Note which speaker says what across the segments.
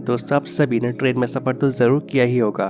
Speaker 1: दोस्तों, आप सभी ने ट्रेन में सफ़र तो ज़रूर किया ही होगा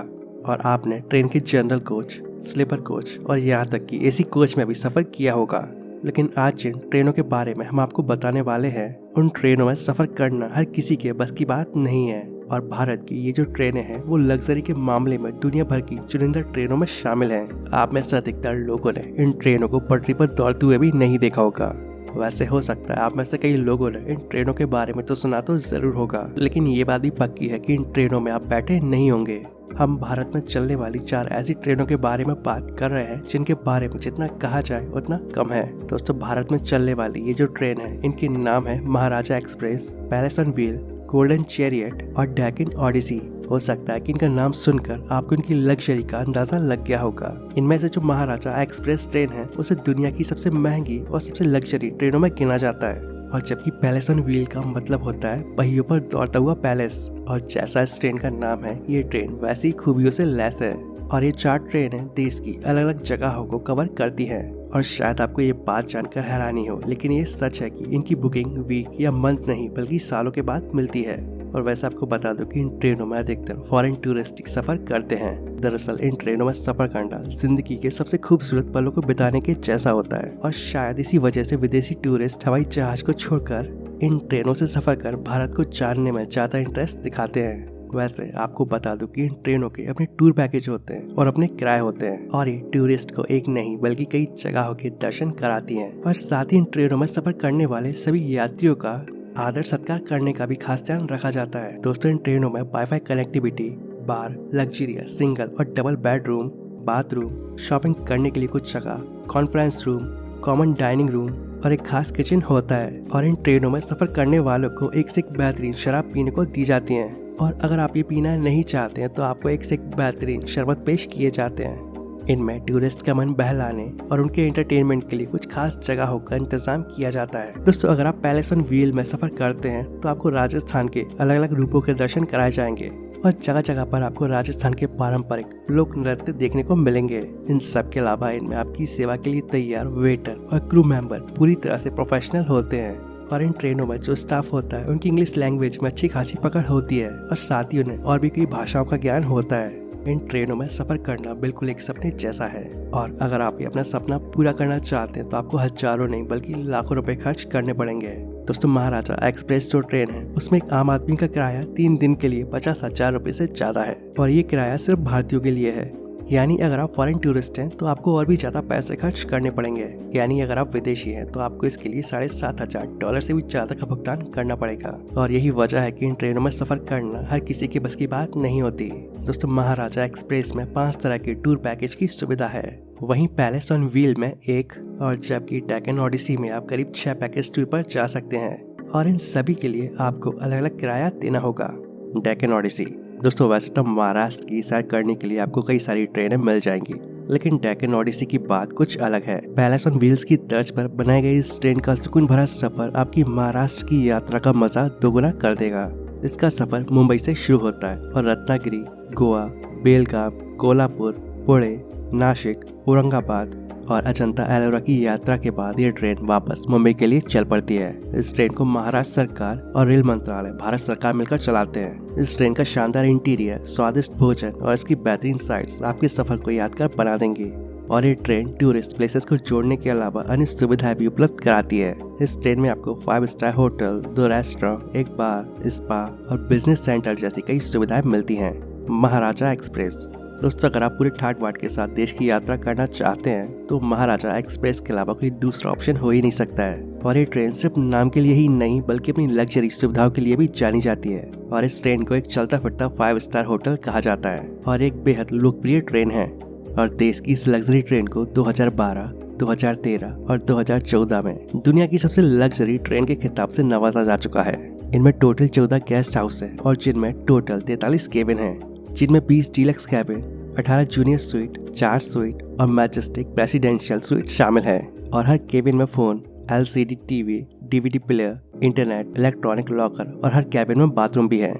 Speaker 1: और आपने ट्रेन की जनरल कोच, स्लीपर कोच और यहाँ तक कि एसी कोच में भी सफ़र किया होगा। लेकिन आज जिन ट्रेनों के बारे में हम आपको बताने वाले हैं, उन ट्रेनों में सफ़र करना हर किसी के बस की बात नहीं है। और भारत की ये जो ट्रेनें हैं वो लग्जरी के मामले में दुनिया भर की चुनिंदा ट्रेनों में शामिल हैं। आप में से अधिकतर लोगों ने इन ट्रेनों को पटरी पर दौड़ते हुए भी नहीं देखा होगा। वैसे हो सकता है आप में से कई लोगों ने इन ट्रेनों के बारे में तो सुना तो जरूर होगा, लेकिन ये बात भी पक्की है कि इन ट्रेनों में आप बैठे नहीं होंगे। हम भारत में चलने वाली 4 ऐसी ट्रेनों के बारे में बात कर रहे हैं जिनके बारे में जितना कहा जाए उतना कम है। दोस्तों, भारत में चलने वाली ये जो ट्रेन है, इनके नाम है Maharaja express, palace on wheel, golden chariot और डेक्कन ओडिसी। हो सकता है कि इनका नाम सुनकर आपको इनकी लग्जरी का अंदाजा लग गया होगा। इनमें से जो महाराजा एक्सप्रेस ट्रेन है उसे दुनिया की सबसे महंगी और सबसे लग्जरी ट्रेनों में गिना जाता है। और जबकि पैलेस ऑन व्हील का मतलब होता है पहियों पर दौड़ता हुआ पैलेस, और जैसा इस ट्रेन का नाम है, ये ट्रेन वैसी खूबियों से लैस है। और ये 4 ट्रेनें देश की अलग अलग जगहों को कवर करती हैं। और शायद आपको ये बात जानकर हैरानी हो, लेकिन ये सच है कि इनकी बुकिंग वीक या मंथ नहीं बल्कि सालों के बाद मिलती है। और वैसे आपको बता दो कि इन ट्रेनों में अधिकतर फॉरेन टूरिस्ट सफर करते हैं। दरअसल इन ट्रेनों में सफर करना जिंदगी के सबसे खूबसूरत पलों को बिताने के जैसा होता है, और शायद इसी वजह से विदेशी टूरिस्ट हवाई जहाज को छोड़कर इन ट्रेनों से सफर कर भारत को जानने में ज्यादा इंटरेस्ट दिखाते हैं। वैसे आपको बता दूं कि इन ट्रेनों के अपने टूर पैकेज होते हैं और अपने किराए होते हैं, और ये टूरिस्ट को एक नहीं बल्कि कई जगहों के दर्शन कराती हैं। और साथ ही इन ट्रेनों में सफर करने वाले सभी यात्रियों का आदर सत्कार करने का भी खास ध्यान रखा जाता है। दोस्तों, इन ट्रेनों में वाईफाई कनेक्टिविटी, बार, लग्जरियस सिंगल और डबल बेडरूम, बाथरूम, शॉपिंग करने के लिए कुछ जगह, conference room, common dining room और एक खास किचन होता है। और इन ट्रेनों में सफर करने वालों को एक से एक बेहतरीन शराब पीने को दी जाती है। और अगर आप ये पीना नहीं चाहते हैं तो आपको एक से एक बेहतरीन शरबत पेश किए जाते हैं। इनमें टूरिस्ट का मन बहलाने और उनके एंटरटेनमेंट के लिए कुछ खास जगहों का इंतजाम किया जाता है। दोस्तों, अगर आप पैलेस ऑन व्हील में सफर करते हैं तो आपको राजस्थान के अलग अलग रूपों के दर्शन कराए जाएंगे, और जगह जगह पर आपको राजस्थान के पारंपरिक लोक नृत्य देखने को मिलेंगे। इन सब के अलावा इनमें आपकी सेवा के लिए तैयार वेटर और क्रू मेंबर पूरी तरह से प्रोफेशनल होते हैं। और इन ट्रेनों में जो स्टाफ होता है उनकी इंग्लिश लैंग्वेज में अच्छी खासी पकड़ होती है, और साथ ही उन्हें और भी कई भाषाओं का ज्ञान होता है। इन ट्रेनों में सफर करना बिल्कुल एक सपने जैसा है, और अगर आप ये अपना सपना पूरा करना चाहते हैं तो आपको हजारों नहीं बल्कि लाखों रुपए खर्च करने पड़ेंगे। दोस्तों, महाराजा एक्सप्रेस जो ट्रेन है उसमें एक आम आदमी का किराया 3 दिन के लिए 50,000 रुपए से ज्यादा है, और ये किराया सिर्फ भारतीयों के लिए है। यानी अगर आप फॉरेन टूरिस्ट हैं तो आपको और भी ज्यादा पैसे खर्च करने पड़ेंगे। यानी अगर आप विदेशी हैं तो आपको इसके लिए $7,500 से भी ज्यादा का भुगतान करना पड़ेगा। और यही वजह है कि इन ट्रेनों में सफर करना हर किसी के बस की बात नहीं होती। दोस्तों, महाराजा एक्सप्रेस में 5 तरह के टूर पैकेज की सुविधा है, वहीं पैलेस ऑन व्हील में 1, और जबकि डेक्कन ओडिसी में आप करीब 6 पैकेज टूर पर जा सकते हैं। और इन सभी के लिए आपको अलग अलग किराया देना होगा। डेक्कन ओडिसी, दोस्तों वैसे तो महाराष्ट्र की सैर करने के लिए आपको कई सारी ट्रेनें मिल जाएंगी, लेकिन डेक्कन ओडिसी की बात कुछ अलग है। पैलेस ऑन व्हील्स की तर्ज पर बनाई गई इस ट्रेन का सुकून भरा सफर आपकी महाराष्ट्र की यात्रा का मजा दोगुना कर देगा। इसका सफर मुंबई से शुरू होता है और रत्नागिरी, गोवा, बेलगाम, कोल्हापुर, पुणे, नासिक, औरंगाबाद और अजंता एलोरा की यात्रा के बाद ये ट्रेन वापस मुंबई के लिए चल पड़ती है। इस ट्रेन को महाराष्ट्र सरकार और रेल मंत्रालय भारत सरकार मिलकर चलाते हैं। इस ट्रेन का शानदार इंटीरियर, स्वादिष्ट भोजन और इसकी बेहतरीन साइट्स आपके सफर को यादगार बना देंगी। और ये ट्रेन टूरिस्ट प्लेसेस को जोड़ने के अलावा अन्य सुविधाएं भी उपलब्ध कराती है। इस ट्रेन में आपको 5 स्टार होटल, 2 रेस्टोरेंट, एक बार, स्पा और बिजनेस सेंटर जैसी कई सुविधाएं मिलती हैं। महाराजा एक्सप्रेस, दोस्तों अगर आप पूरे ठाट बाट के साथ देश की यात्रा करना चाहते हैं तो महाराजा एक्सप्रेस के अलावा कोई दूसरा ऑप्शन हो ही नहीं सकता है। और ये ट्रेन सिर्फ नाम के लिए ही नहीं बल्कि अपनी लग्जरी सुविधाओं के लिए भी जानी जाती है। और इस ट्रेन को एक चलता फिरता 5 स्टार होटल कहा जाता है और एक बेहद लोकप्रिय ट्रेन है। और देश की इस लग्जरी ट्रेन को 2012, 2013 और 2014 में दुनिया की सबसे लग्जरी ट्रेन के खिताब से नवाजा जा चुका है। इनमें टोटल 14 गेस्ट हाउस है और जिनमें टोटल 43 केबिन है, जिनमें 20 deluxe cabin, 18 junior sweet, 4 sweet और मैजेस्टिक प्रेसिडेंशियल स्वीट शामिल है। और हर केबिन में phone, LCD TV, DVD player, internet, electronic locker और हर कैबिन में बाथरूम भी है।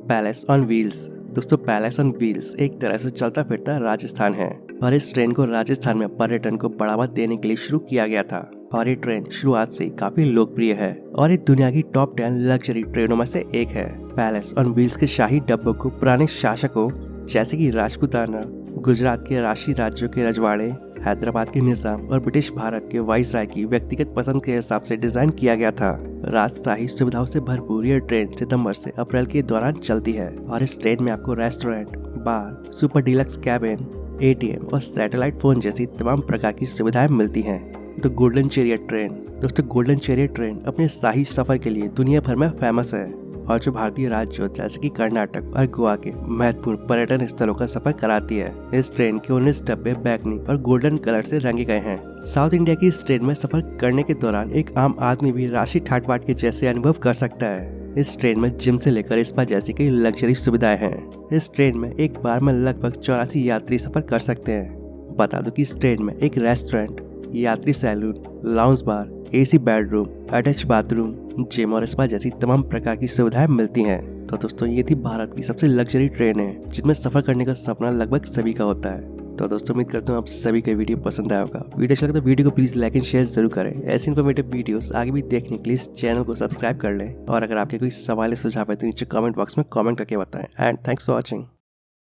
Speaker 1: पैलेस ऑन व्हील्स, दोस्तों पैलेस ऑन व्हील्स एक तरह से चलता फिरता राजस्थान है और इस ट्रेन को राजस्थान में पर्यटन को बढ़ावा देने के लिए शुरू किया गया था। और ये ट्रेन शुरुआत से काफी लोकप्रिय है और ये दुनिया की टॉप 10 लग्जरी ट्रेनों में से एक है। पैलेस ऑन व्हील्स के शाही डब्बों को पुराने शासकों जैसे कि राजपूताना, गुजरात के राशि राज्यों के रजवाड़े, हैदराबाद के निजाम और ब्रिटिश भारत के वाइसराय की व्यक्तिगत पसंद के हिसाब से डिजाइन किया गया था। राजशाही सुविधाओं से भरपूर यह ट्रेन सितंबर से अप्रैल के दौरान चलती है और इस ट्रेन में आपको रेस्टोरेंट, बार, सुपर डीलक्स कैबिन, एटीएम और सैटेलाइट फोन जैसी तमाम प्रकार की सुविधाएं मिलती हैं। The golden chariot train. दोस्तों, गोल्डन चैरियट ट्रेन अपने शाही सफर के लिए दुनिया भर में फेमस है और जो भारतीय राज्यों जैसे कि कर्नाटक और गोवा के महत्वपूर्ण पर्यटन स्थलों का सफर कराती है। इस ट्रेन के 19 डब्बे बैगनी और गोल्डन कलर से रंगे गए हैं। साउथ इंडिया की इस ट्रेन में सफर करने के दौरान एक आम आदमी भी राशि ठाट बाट के जैसे अनुभव कर सकता है। इस ट्रेन में जिम से लेकर स्पा जैसी कई लग्जरी सुविधाएं हैं। इस ट्रेन में एक बार में लगभग 84 यात्री सफर कर सकते हैं। बता दो कि इस ट्रेन में एक रेस्टोरेंट, यात्री saloon, lounge bar, AC bedroom, attach bathroom, gym और स्पा जैसी तमाम प्रकार की सुविधाएं मिलती हैं। तो दोस्तों, ये थी भारत की सबसे लग्जरी ट्रेन है जिनमें सफर करने का सपना लगभग सभी का होता है। तो दोस्तों, उम्मीद करता हूँ आप सभी को वीडियो पसंद आया होगा। वीडियो अच्छा लगे तो वीडियो को प्लीज लाइक एंड शेयर जरूर करें। ऐसी इन्फॉर्मेटिव वीडियोस आगे भी देखने के लिए इस चैनल को सब्सक्राइब कर लें और अगर आपके कोई सवाल या सुझाव है तो नीचे कमेंट बॉक्स में कमेंट करके बताएं। And thanks for watching.